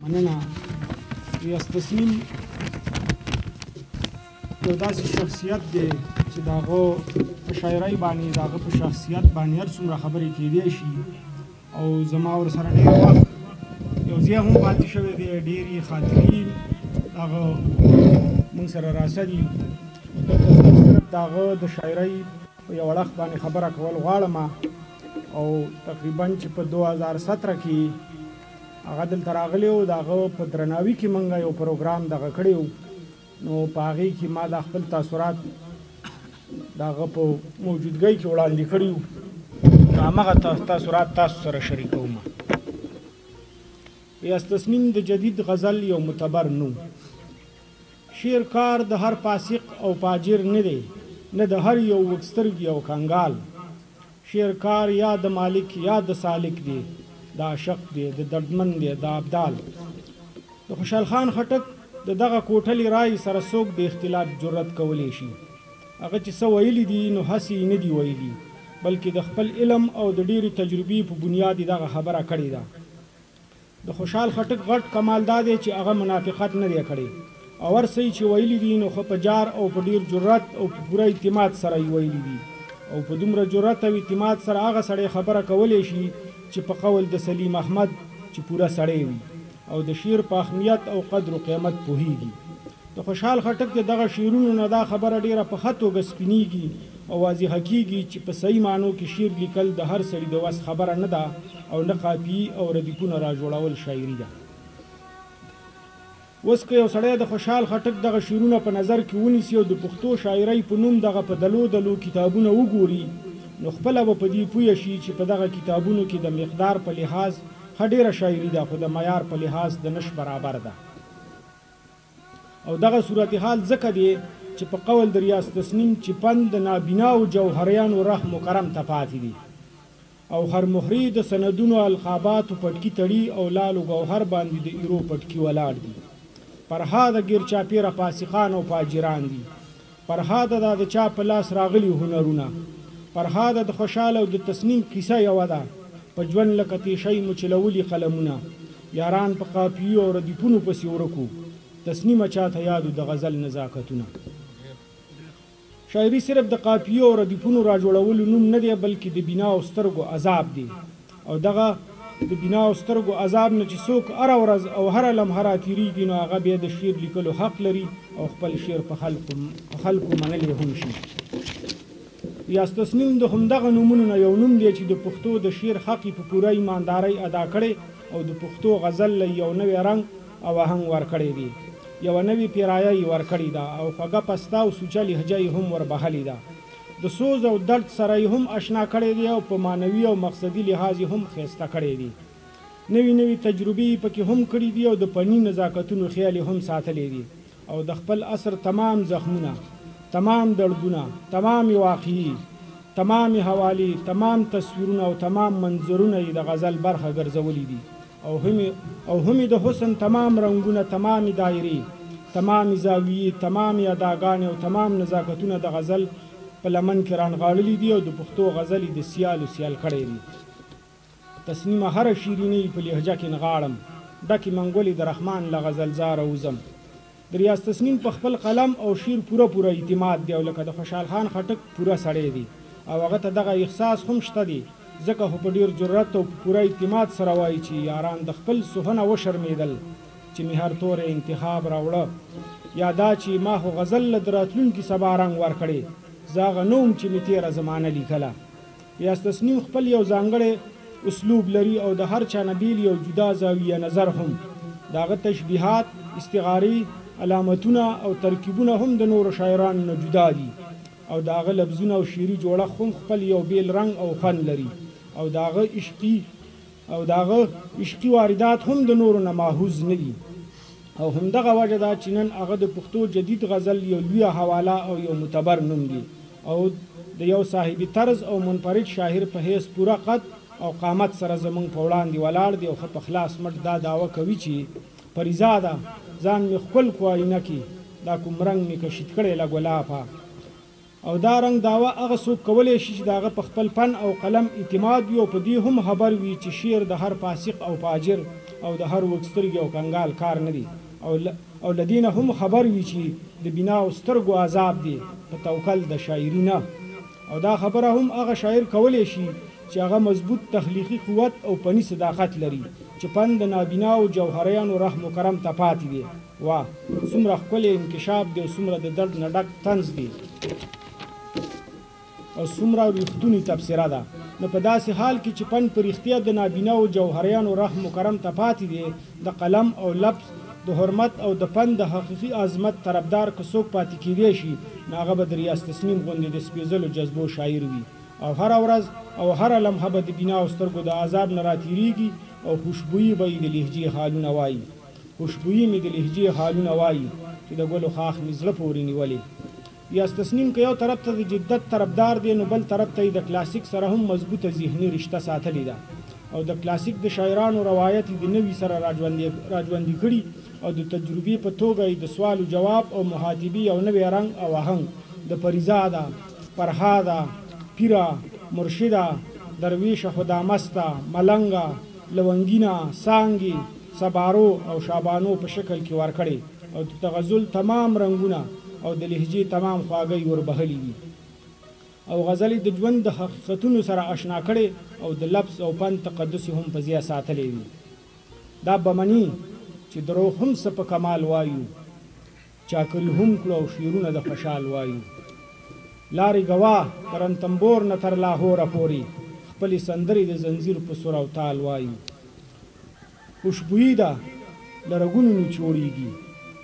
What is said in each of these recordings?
مننه. ریاض تسنیم یو داسې شخصیت دی چې د هغه په شاعرۍ باندې د هغه په شخصیت باندې هر څومره خبرې کېدی شي او زما ورسره ډېر وخت یو ځای هم پاتې شوی دی. ډېرې خاطرې هغه موږ سره راسه دي. دلته صرف د هغه د شاعرۍ په یو اړخ باندې خبره کول غواړم او تقریبا چې په 2017 کې هغه دلته راغلی و. د هغه په درناوي کې موږ یو پروګرام دغه کړی و، نو په هغې کې ما د خپل تاثرات د هغه په موجودګۍ کې وړاندې کړي وو. نو همغه تاثرات تاسو سره شریکوم. ریاض تسنیم د جدید غزل یو معتبر نوم. شعر کار د هر فاسق او فاجر نه دی، نه د هر یو وکسترګي او کنګال. شعر کار یا د مالک یا د سالک دی، د عاشق دی، د دردمن دی، د ابدال. د خوشحال خان خټک د دغه کوټلې رای سره څوک د اختلاف جرأت کولی شي. هغه چې څه ویلي دي نو هسې نه دي ویلي، بلکې د خپل علم او د ډېرې تجربې په بنیاد یې دغه خبره کړې ده. د خوشحال خټک غټ کمال دا دی چې هغه منافقت نه دی کړی او هر څه چې ویلي دي نو خو په جار او په ډېر جرأت او په پوره اعتماد سره یې ویلي دي. او په دومره جرأت او اعتماد سره هغه سړی خبره کولی شي چې په قول د سلیم احمد چې پوره سړی وي او د شعر په اهمیت او قدر و قیمت پوهیږي. د خوشحال خټک د دغه شعرونو نه دا خبره ډیره په ښه توګه سپینیږي او واضحه کیږي چې په صحیح معنو کې شعر لیکل د هر سړي د وس خبره نه ده او نه قافیې او ردیفونه را جوړول شاعري ده. اوس که یو سړی د خوشحال خټک دغه شعرونه په نظر کې ونیسي او د پښتو شاعرۍ په نوم دغه په دلو دلو کتابونه وګوري نو خپله به په دې پوه شي چې په دغه کتابونو کې د مقدار په لحاظ ښه ډېره شاعري ده، خو د معیار په لحاظ د نش برابر ده. او دغه صورتحال ځکه دی چې په قول د ریاض تسنیم چې پند د نابیناو جوهریانو رحم و کرم ته پاتې دي او هر مهرې د سندونو القاباتو پټکي تړي او لالو ګوهر باندې د ایرو پټکي ولاړ دي. پرها د ګیر چاپیره فاسقان او فاجران دي. پرها د چا په لاس راغلي هنرونه. پرها د خوشحال او د تسنیم کیسه یوه ده. په ژوند لکه تیشۍ مو چلولي قلمونه، یاران په قافیو او ردیفونو پسې ورکو، تسنیمه چاته یادو د غزل نزاکتونه. شاعري صرف د قافیو او ردیفونو را جوړولو نوم نه دی، بلکې د بنا او سترګو عذاب دی. او دغه د بنا او سترګو عذاب نه چې څوک هره ورځ او هره لمحه راتېرېږي نو هغه بیا د شعر لیکلو حق لري او خپل شعر په خلکو منلی هم شي. ریاض تسنیم د همدغه نومونو نه یو نوم دی چې د پښتو د شعر حق په پوره ایماندارۍ ادا کړی او د پښتو غزل له یو نوی رنګ او آهنګ ورکړی دی، یوه نوې پیرایه یې ورکړې ده او خوږه پسته او سوچه لهجه یې هم وربخلې ده. د سوز او درد سره یې هم اشنا کړی دی او په معنوي او مقصدي لحاظ یې هم ښایسته کړی دی. نوي نوي تجربې یې پکې هم کړي دي او د فني نزاکتونو خیال یې هم ساتلی دی او د خپل عصر تمام زخمونه، تمام دردونه، تمام واقعي، تمام حوالې، تمام تصویرونه او تمام منظرونه یې د غزل برخه ګرځولي دي او هم د حسن تمام رنګونه، تمام دایرې، تمام زاویې، تمام اداګانې او تمام نزاکتونه د غزل په لمن کې رانغاړلي دي او د پښتو غزل د سیالو سیال کړی دی. تسنیمه هره شیرینۍ په لهجه کې نغاړم، ډکې منګولې د رحمان له غزلزاره وزم. د ریاض تسنیم په خپل قلم او شعر پوره اعتماد دی او لکه د خوشحال خان خټک پوره سړی دی او هغه ته دغه احساس هم شته دی، ځکه خو په ډېر جرأت او په پوره اعتماد سره وایي چې یاران د خپل سخنه وشرمېدل چې مې هر توره انتخاب راوړه، یا دا چې ما خو غزل له د راتلونکي سبا رنګ ورکړې، زه هغه نه وم چې مې تېره زمانه لیکله. ریاض تسنیم خپل یو ځانګړی اسلوب لري او د هر چا نه بیل یو جدا زاویه نظر هم. د هغه تشبیهات، استعارې، علامتونه او ترکیبونه هم د نورو شاعرانو نه جدا دي او د هغه لفظونه او شعري جوړښت هم خپل یو بیل رنګ او فن لري او د هغه عشقي واردات هم د نورو نه ماخوذ نه دي. او همدغه وجه ده چې نن هغه د پښتو جدید غزل یو لویه حواله او یو معتبر نوم دی او د یو صاحبي طرز او منفرد شاعر په حیث پوره قد او قامت سره زمونږ په وړاندې ولاړ دی او ښه په خلاص مټ دا دعوه کوي چې فریضه ده ځان مې ښکل کو آینه کې، دا کوم رنګ مې کشید کړی له ګلابه، او دا رنګ داوا هغه څوک کولی شي چې د هغه په خپل فن او قلم اعتماد وي او په دې هم خبر وي چې شعر د هر فاسق او فاجر او د هر وکسترګي او کنګال کار نه دی او لدینه هم خبر وي چې د بنا او سترګو عذاب دی په توکل د شاعري نه. او دا خبره هم هغه شاعر کولی شي چې هغه مضبوط تخلیقي قوت او فني صداقت لري چې فن د نابینا او جوهریانو رحم و کرم ته پاتې دی. واه څومره ښکلی انکشاف دی او څومره د درد نه ډک طنز دی او څومره ریښتونې تبصره ده. نو په داسې حال کې چې فن په رښتیا د نابینا او جوهریانو رحم و کرم ته پاتې دی، د قلم او لفظ د حرمت او د فن د حقیقي عظمت طرفدار که څوک پاتې کیدی شي نو هغه به د ریاض تسنیم غوندې د سپېڅلو جذبو شاعر وي او هره ورځ او هره لمحه به د بنا او سترګو د عذاب نه راتېرېږي او خوشبويي به یې د لهجې حالونه وایي. خوشبويي مې د لهجې حالونه وایي چې د ګلو خاخ مې زړه پورې نیولې. ریاض تسنیم که یو طرف ته د جدت طرفدار دی نو بل طرف ته یې د کلاسیک سره هم مضبوطه ذهني رشته ساتلې ده او د کلاسیک د شاعرانو روایت د نوي سره راژوندي کړي او د تجربې په توګه یې د سوال و جواب او محاطبي او نوی رنګ او آهنګ د پریزاده، فرهاده، پیره، مرشده، درویشه خدامسته، ملنګه، لونګینه، سانګي، سبارو او شابانو په شکل کې ورکړي او د تغزل تمام رنګونه او د لهجې تمام خواږی وربهلي وي او غزل د ژوند د حقیقتونو سره آشنا کړي او د لفظ او فن تقدس هم په ځای ساتلی وي. دا به مني چې دروغ هم څه په کمال وایو، چاکري هم کړو او شعرونه د خوشحال وایو. لارې ګواه ترنتمبور نه تر لاهوره پورې خپلې سندرې د زنځیر په سور او تال وایو. خوشبويي ده له رګونو نه چوړېږي،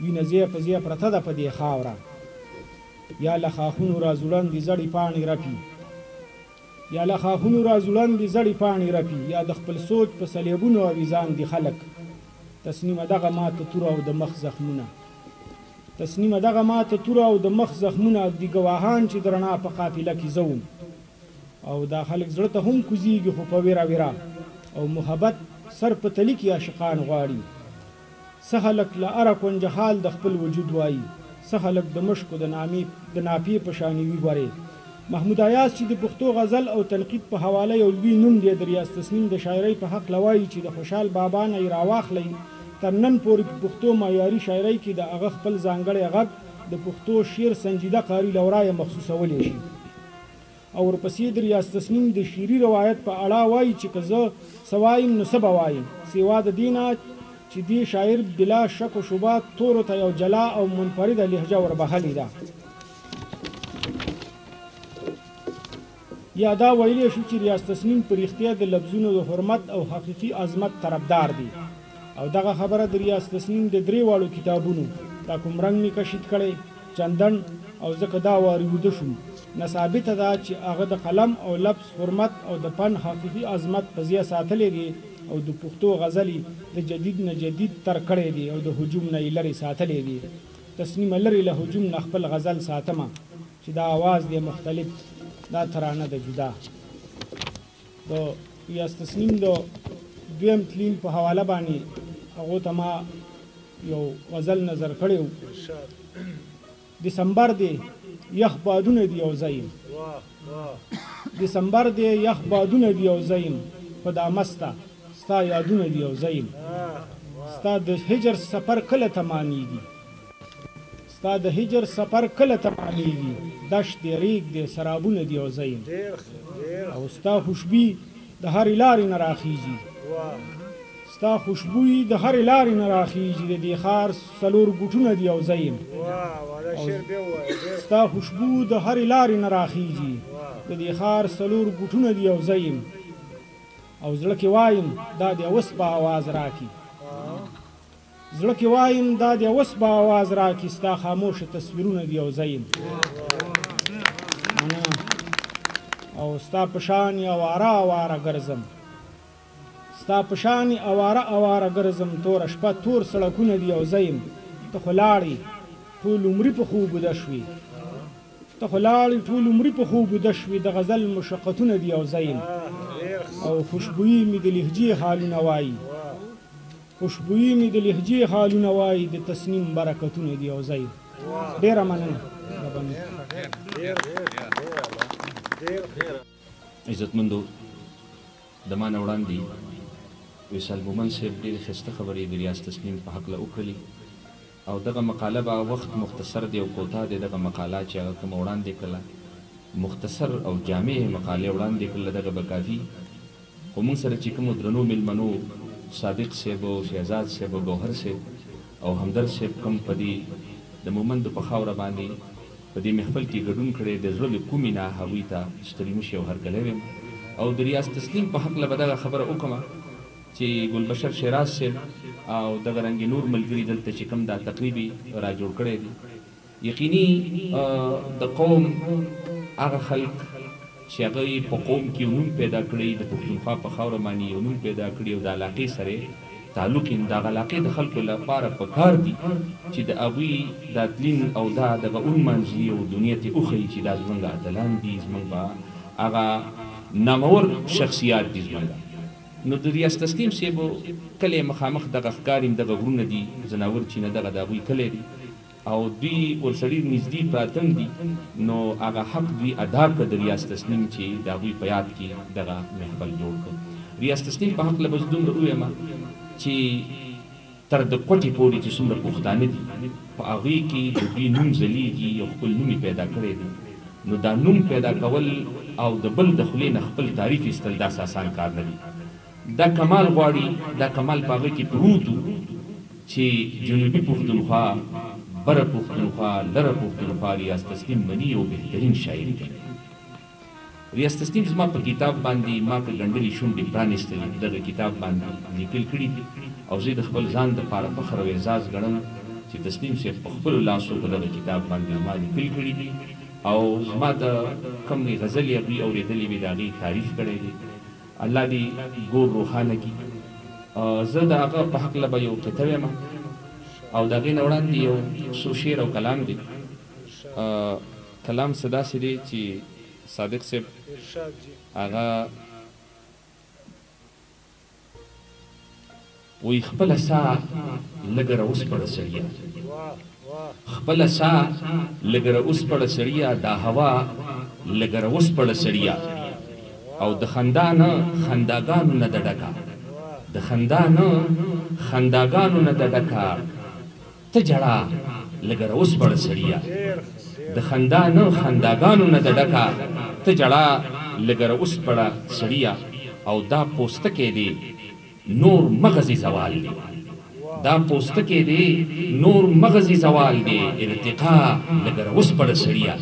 وینه ځای په ځای پرته ده په دې خاوره. یا له خاښونو راځوړندې زړې پاڼې رپي، یا له خاښونو راځوړندې زړې پاڼې رپي، یا د خپل سوچ په سلیبونو اویزان دي خلک. تسنیمه دغه ماته توره او د مخ زخمونه، تسنیمه دغه ماته توره او د مخ زخمونه دي ګواهان چې د رڼا په قافله کې زوم او دا خلک زړه ته هم کوزیږي خو په ویره ویره او محبت سر په تلي کې عاشقان غواړي. څه خلک له اره کونجه حال د خپل وجود وایي، څه خلک د مشکو د ناپې په شانې وي ګورې. محمود ایاز چې د پښتو غزل او تنقید په حواله یو لوی نوم دی، د ریاض تسنیم د شاعرۍ په حق لوایي چې د خوشحال بابا نه یې راواخلی تر نن پورې په پښتو معیاري شاعرۍ کې د هغه خپل ځانګړی غږ د پښتو شعر سنجیده قاري له ورایه مخصوصولی شي. او ورپسې د ریاض تسنیم د شعري روایت په اړه وایي چې که زه څه وایم نو څه به وایم، سوا د دې نه چې دې شاعر بلا شک و شبهات تورو ته یو جلا او منفرده لهجه وربهلې ده. یا دا ویلی شو چې ریاض تسنیم په رښتیا د لفظونو د حرمت او حقیقي عظمت طرفدار دی او دغه خبره د ریاض تسنیم د درې واړو کتابونو دا کوم رنګ مې کشید کړی، چندن او ځکه دا واریوده شو، نه ثابته ده چې هغه د قلم او لفظ حرمت او د فن حقیقي عظمت په ځای ساتلی دی او د پښتو غزلې د جدید نه جدید تر کړی دی او د هجوم نه یې لرې ساتلی دی. تسنیم لرې له هجوم نه خپل غزل ساتمه چې دا آواز دی مختلف، دا ترانه د جدا. د ریاض تسنیم د دویم تلین په حواله باندې هغو ته ما یو غزل نظر کړی و. دسمبر دی یخ بادونه دی او زیم، دسمبر دی یخ بادونه دی او زیم، خدا مسته ستا یادونه دی او زیم. ستا د هجر سفر کله تمامیږي، ستا د هجر سفر کله تمامیږي، دشت دی ریګ دی سرابونه دی او زیم. او ستا خوشبوی د هرې لارې نه راخیږي، ستا خوشبوی د هرې لارې نه راخیږي، د دې ښار څلور ګوټونه دی او زیم. ستا خوشبو د هرې لارې نه راخیږي، د دې ښار څلور ګوټونه دی او زیم. او زړه کې وایم دا دی اوس به آواز راکي، زړه کې وایم دا دی اوس به آواز راکي، ستا خاموشه تصویرونه دی او زیم. او ستا په شان اواره اواره ګرځم، ستا په شان اواره اواره ګرځم، توره شپه تور سړکونه دی او زیم. ته خو لاړې ټول عمري په خوب وده شوې، ته خو لاړې ټول عمري په خوب وده شوې، د غزل مشقتونه دی او زیم. او خوشبويي مې د لهجې حالونه وایي، خوشبويي مې د لهجې حالونه وایي، د تسنیم برکتونه دی او زیم. ډېره مننه. عزتمندو د ما نه وړاندې وصال مومن صاحب ډېرې ښایسته خبرې د ریاض تسنیم په هکله وکړلې او دغه مقاله به وخت مختصر دی او کوتاه دی. دغه مقاله چې هغه کومه وړاندې کړله مختصر او جامع مقالې وړاندې کړله، دغه به کافي. خو موږ سره چې کومو درنو میلمنو صادق صاحب او شهزاد صاحب او ګوهر صاحب او همدرد صاحب کوم په دې د مومندو په خاوره باندې په دې محفل کې ګډون کړی، د زړه له کومې نه هغوی ته ستړي مشي او هرکلی ویم. او د ریاض تسنیم په هکله به دغه خبره وکړمه چې ګلبشر شیراز صاحب او دغه رنګې نور ملګري دلته چې کوم دا تقریبي را جوړ کړی دی، یقیني د قوم هغه خلک چې هغوی په قوم کې یو نوم پیدا کړی، د پښتونخوا په خاوره باندې یو نوم پیدا کړي او د علاقې سره تعلق یې د هغه علاقې د خلکو لپاره پکار دي چې د هغوی دا تلین او دا دغه ونمانځي او دنیا ته وښیي چې دا زموږ اتلان دي، زموږ به هغه نامور شخصیات دي زموږ. نو د ریاض تسنیم صاحب کلی مخامخ دغه ښکار دغه غرونه دي، ځناور چې نه دغه د هغوی کلی دی او دوی ورسره ډېر نږدې پراته دي. نو هغه حق دوی ادا کړه د ریاض تسنیم چې د هغوی په یاد کې دغه محفل جوړ کړ. ریاض تسنیم په هکله به زه دومره ووایم چې تر د کوټې پورې چې څومره پښتانه دي په هغوی کې د دوی نوم ځلیږي او خپل نوم یې پیدا کړی دی. نو دا نوم پیدا کول او د بل د خولې نه خپل تعریف ایستل داسې اسان کار نه دی. دا کمال غواړي، دا کمال په هغه کې پروت و چې جنوبي پښتونخوا، بره پښتونخوا، لره پښتونخوا ریاض تسنیم مني او بهترین شاعر دی. ریاض تسنیم زما په کتاب باندې ما که ګنډلې شونډې پرانیستلې دغه کتاب باندې لیکل کړي دي او زه د خپل ځان دپاره فخر او اعزاز ګڼم چې تسنیم صاحب په خپلو لاسو په دغه کتاب باندې ما لیکل کړي دي او زما د کومې غزلې هغوی اورېدلې وې د هغې تعریف کړی دی. الله دې ګور روښانه کړي. زه د هغه په هکله به یو قطعه ویم او د هغې نه وړاندې یو څو شعر او کلام دی. کلام څه داسې دی چې صادق صاحب هغه وی خپله ساه لږه راوسپړه سړیه، خپله ساه لږه راوسپړه سړیه، دا هوا لږه راوسپړه سړیه او د خندا نه خنداګانو نه د ډکه، د خندا نه خنداګانو نه د ډکه، ته جړه لږه راوسپړه سړیه، د خندا نه خنداګانو نه د ډکه، ته جړه لږه راوسپړه سړیه او دا پوستکی دی نور مغزی زوال دی، دا پوستکی دی نور مغزی زوال دی، ارتقا لږه راوسپړه سړیه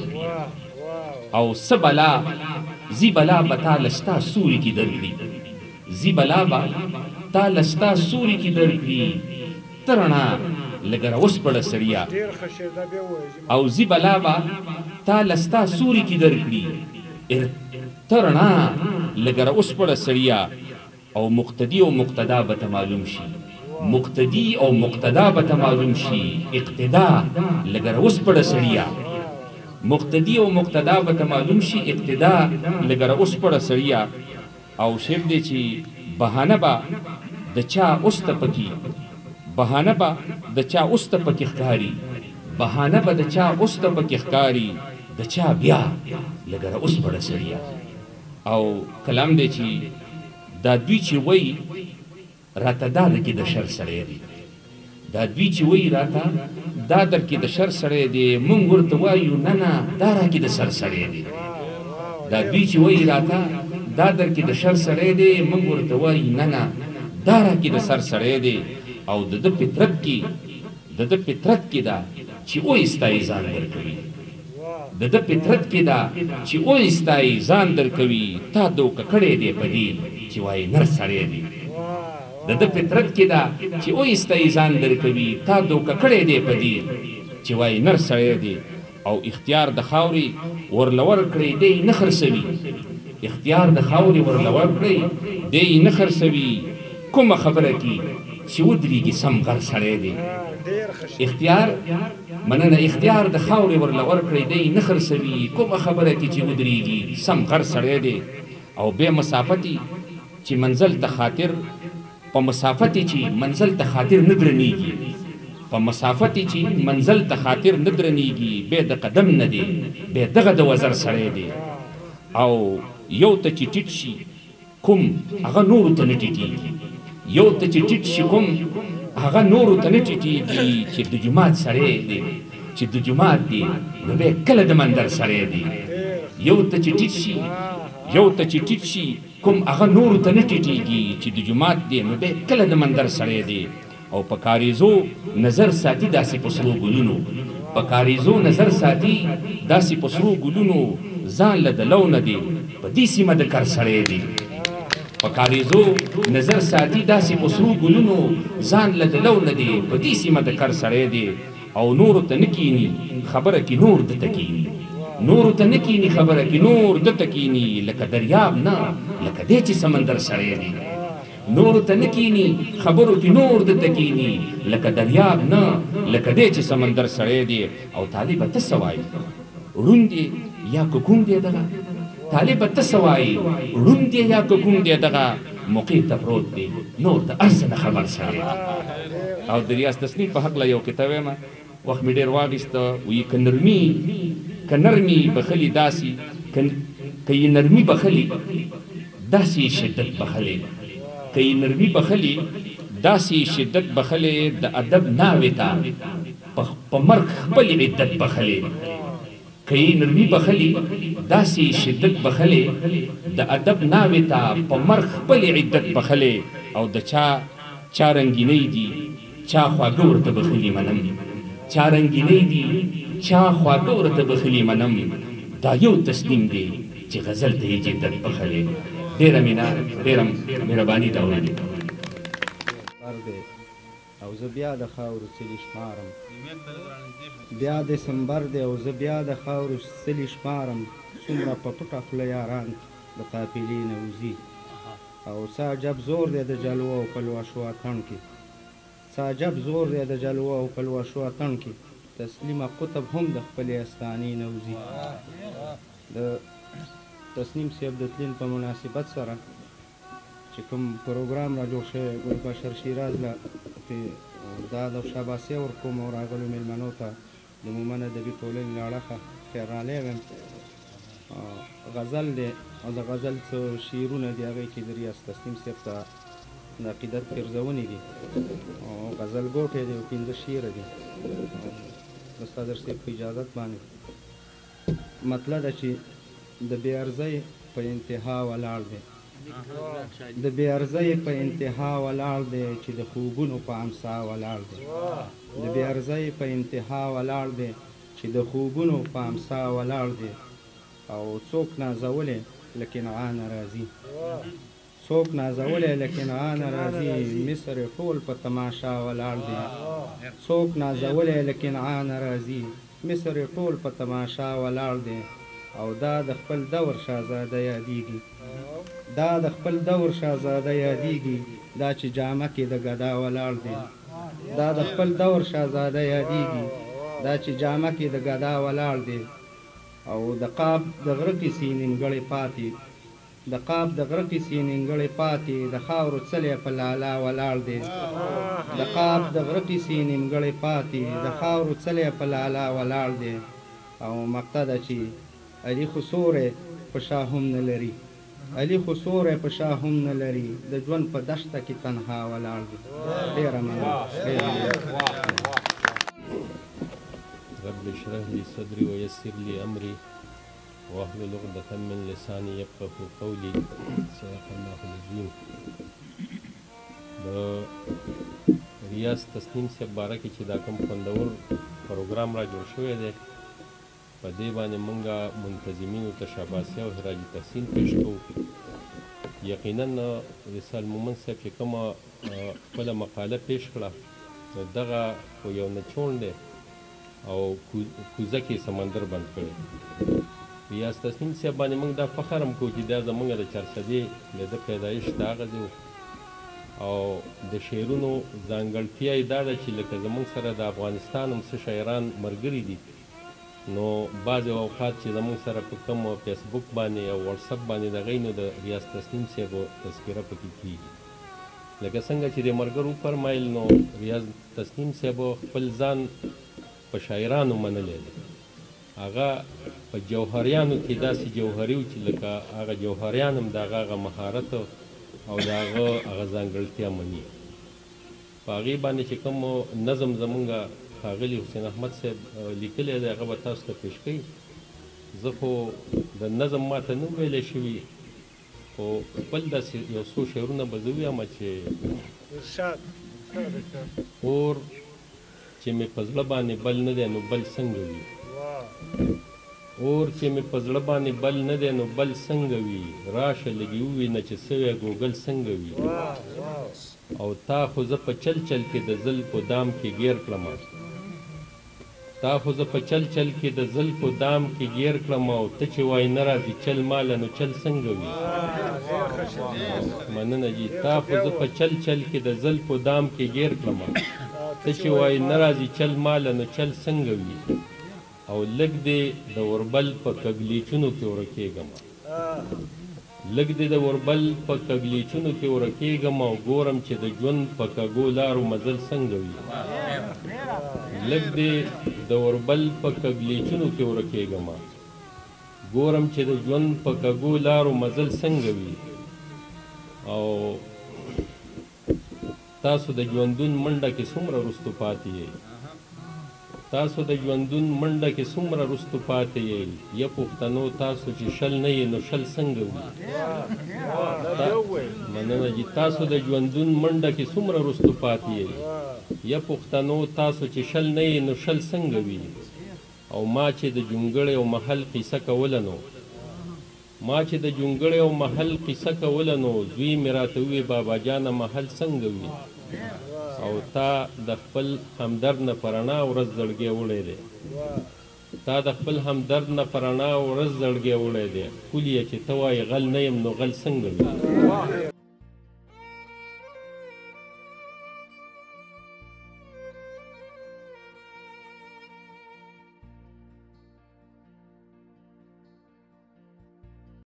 او څه بلا زی بلا به تا لستا سوري کې درکړي، زی بلا به تا لستا سوري کې درکړي، ته رڼا لږه راوسپړه سړیه او زی بلا به تا لستا سوري کې درکړي، ته رڼا لږه راوسپړه سړیه او مقتدي او مقتدا به ته معلوم شي، مقتدي او مقتدا به ته معلوم شي، اقتدا لږه راوسپړه سړیه، مقتدي او مقتدا به ته معلوم شي، اقتدا لږه راوسپړه سړیه. او شعر دی چې بهانه به د چا اوس ته پکې، بهانه به د چا اوس ته پکې ښکاري، بهانه به د چا اوس ته پکې ښکاري، د چا بیا لږه راوسپړه سړیه. او کلام دی چې دا دوی چې وایي راته دا درکې د شر سړی دی، دا دوی چې وایي راته دا درکې د شر سړی دی، موږ ورته وایو نه نه دا راکې د سر سړی دی، دا دوی چې وایي راته دا درکې د شر سړی دی، موږ ورته وایو نه نه دا راکې د سر سړی دی. او د ده فطرت کې، د ده فطرت کې ده چې وایستایي ځان درکوي، د ده فطرت کې ده چې وایستایي ځان درکوي، تا دوکه کړی دی په دې چې وایي نر سړی دی، د ده فطرت کې ده چې وایستایي ځان درکوي، تا دوکه کړی دی په دې چې وایي نر سړی دی. او اختیار د خاورې ورله ورکړی دی نه خرڅوي، اختیار د خاورې ورله ورکړی دی نه خرڅوي، کومه خبره کې چې ودرېږي سم غر سړی دی. اختیار مننه، اختیار د خاورې ورله ورکړی دی نه خرڅوي، کومه خبره کې چې ودرېږي سم غر سړی دی. او بې مسافتي چې منزل ته خاطر، په مسافت چې منزل ته خاطر نه درنیږي، په مسافت چې منزل ته خاطر نه درنیږي بیا د قدم نه دی بیا دغه د وزر سړی دی او یو ته چې ټیټ شي کوم هغه نورو ته نه ټیټېږي یو ته چې ټیټ شي کوم هغه نورو ته نه ټیټېږي چې د جومات سړی دی چې د جومات دی نو بیا کله د مندر سړی دی یو ته چې ټیټ شي یو ته چې ټیټ شي کوم هغه نورو ته نه ټیټېږي چې د جومات دی نو بیا کله د مندر سړی دی او په کاریزو نظر ساتي داسې په سرو ګلونو په کاریزو نظر ساتي داسې په سرو ګلونو ځان له د لو نه دی په دې سیمه د کر سړی دی په کاریزو نظر ساتي داسې په سرو ګلونو ځان له د لو نه دی په دې سیمه د کر سړی دی او نورو ته نه کیني خبره کې نور دته کیني نورو ته نه کیني خبره کې نور دته کیني لکه دریاب نه لکه دی چې سمندر سړی دی نور ته نه کیني خبرو کې نور دته کینی لکه دریاب نه لکه دی چې سمندر سړی دی او طالب ته سوای ړوند دی یا کوم دی دغه طالب ته سوای ړوند دی یا کوم دی دغه موقع ته پروت دی نور د ارز نه خبر سړی او د ریاض تصنیف په حق لا یو کتاب ما وخت می ډیر واغسته وی کنرمی بخلی داسي کای نرمی بخلی داسي شدت بخلی کای نرمی بخلی داسې شدت بخلی د ادب ناوې ته په مرګ خپل عدت بخلی کای نرمی بخلی داسې شدت بخلی د ادب ناوې ته په مرګ خپل عدت بخلی او د چا رنګینۍ دي چا خواږه ورته بخلي منم چا رنګینۍ دي چا خواږه ورته بخلي منم دا یو تسلیم دی چې غزل ته یې جدت بخلی ډیره مینا ډیره مهرباني دا وړاندې او زه بیا د خاورو څلي شمارم بیا دسمبر دی او زه بیا د خاورو څلي شمارم څومره په پټه خوله یاران د قافلې نه وځي او څه عجب زور دی د جلوه او پلوشو اتڼ کې څه عجب زور دی د جلوه او پلوشو اتڼ کې تسلیمه قطب هم د خپلې استانې نه وځي د تسنیم صاحب د تلین په مناسبت سره چې کوم پروګرام را جوړ شوی ګلبشر شیراز له دا د شاباسي ورکوم او راغلو میلمنو ته د مومن ادبي ټولنې له اړخه خیر رالی ویم غزل دی او د غزل څه شعرونه دي هغې کې د ریاض تسنیم صاحب ته د عقیدت پرځونې دي او غزل ګوټی دی او 15 شعره دي د صدر صاحب په اجازت باندې مطلب ده چې د بې ارزۍ په انتها ولاړ دی د بې ارزۍ په انتها ولاړ دی چې د خوبونو په امسا ولاړ دی د بې ارزۍ په انتها ولاړ دی چې د خوبونو په امسا ولاړ دی او څوک نازولی لکن عانه راځي څوک نازولی لکن عانه راځي مصر ټول په تماشا ولاړ دی څوک نازولی لکن عانه راځي مصر ټول په تماشا ولاړ دی او دا د خپل دور شاهزاده یادیږي دا د خپل دور شاهزاده یادیږي دا چې جامه کې د ګدا ولاړ دی دا د خپل دور شاهزاده یادیږي دا چې جامه کې د ګدا ولاړ دی او د قاب د غره کیسې نیمګړې پاتې د قاب د غره کیسې نیمګړې پاتې د خاورو څلی په لالا ولاړ دی د قاب د غره کیسې نیمګړې پاتې د خاورو څلی په لالا ولاړ دی او مقطع ده چې علي خو سوری په شا هم نه لري علي خو سوری په شا هم نه لري د ژوند په دشته کې تنها ولاړ دی ډېره مننه رب اشرح لي صدري ويسر لي امري واحلل عقدة من لساني يفقهوا قولي صدق الله العظيم د ریاض تسنیم صاحب باره کې چې دا کوم خوندور پروګرام را جوړ شوی دی په دې باندې مونږه منتظمینو ته شاباسي او خراج تحسین پیش کوو یقینا رسال مومن صاحب چې کومه خپله مقاله پیش کړه نو دغه خو یو نچوڼ دی او کوزه کې سمندر بند کړی ریاض تسنیم صاحب باندې مونږ دا فخر هم کوو چې دا زمونږ د چارسدې د ده پیدایش د هغه دی او د شعرونو ځانګړتیا یې دا ده چې لکه زمونږ سره د افغانستان هم څه شاعران ملګري دي نو بعضې اوقات چې زمونږ سره په کوم فیسبوک باندې او واتساپ باندې د هغوی نو د ریاض تسنیم صاحب تذکره پکې کېږي لکه څنګه چې د ملګرو فرمایل نو ریاض تسنیم صاحب خپل ځان په شاعرانو منلی دی هغه په جوهریانو کې داسې جوهري و چې لکه هغه جوهریان هم د هغه مهارت او د هغه ځانګړتیا مني په هغې باندې چې کوم نظم زمونږ ښاغلي حسین احمد صاحب لیکلی دی هغه به تاسو ته پیش کوي زه خو د نظم ماته نه ویلی شوي خو خپل داسې یو څو شعرونه به زه ووایم چې اور چې مې په زړه باندې بل نه دی نو بل څنګه وي اور چې مې په زړه باندې بل نه دی نو بل څنګه وي راشه لږې ووینه چې سوی ګوګل څنګه وي او تا خو زه په چل چل کې د زلفو دام کې ګیر کړمه تا خو زه په چل چل کې د زلفو دام کې ګیر کړم او ته چې وایي نه راځي چل ماله نو چل څنګه وي مننه جي تا خو زه په چل چل کې د زلفو دام کې ګیر کړم ته چې وایي نه راځي چل ماله نو چل څنګه وي او لږ دې د اوربل په کږلیچونو کې ورکېږم لږ دې د اوربل په کږلیچونو کې ورکېږم او ګورم چې د ژوند په کږو لارو مزل څنګه وي لږ دې د اوربل په کږلیچونو کې ورکېږم ګورم چې د ژوند په کږو لارو مزل څنګه وي او تاسو د ژوندون منډه کې څومره رستو پاتې یې تاسو د ژوندون منډه کې څومره رستو پاتې یې یا پښتنو تاسو چې شل نه یې نو شل څنګه وي مننه جي تاسو د ژوندون منډه کې څومره رستو پاتې یې یا پښتنو تاسو چې شل نه یې نو شل څنګه وي او ما چې د جونګړې او محل قصه کوله نو ما چې د جونګړې او محل قصه کوله نو دوی مې راته ووی بابا جانه محل څنګه وي او تا د خپل همدرد نه په رڼا ورځ زړګی وړی دی تا د خپل همدرد نه په رڼا ورځ زړګی وړی دی ښکلي یې چې ته وایې غل نه یم نو غل څنګه وي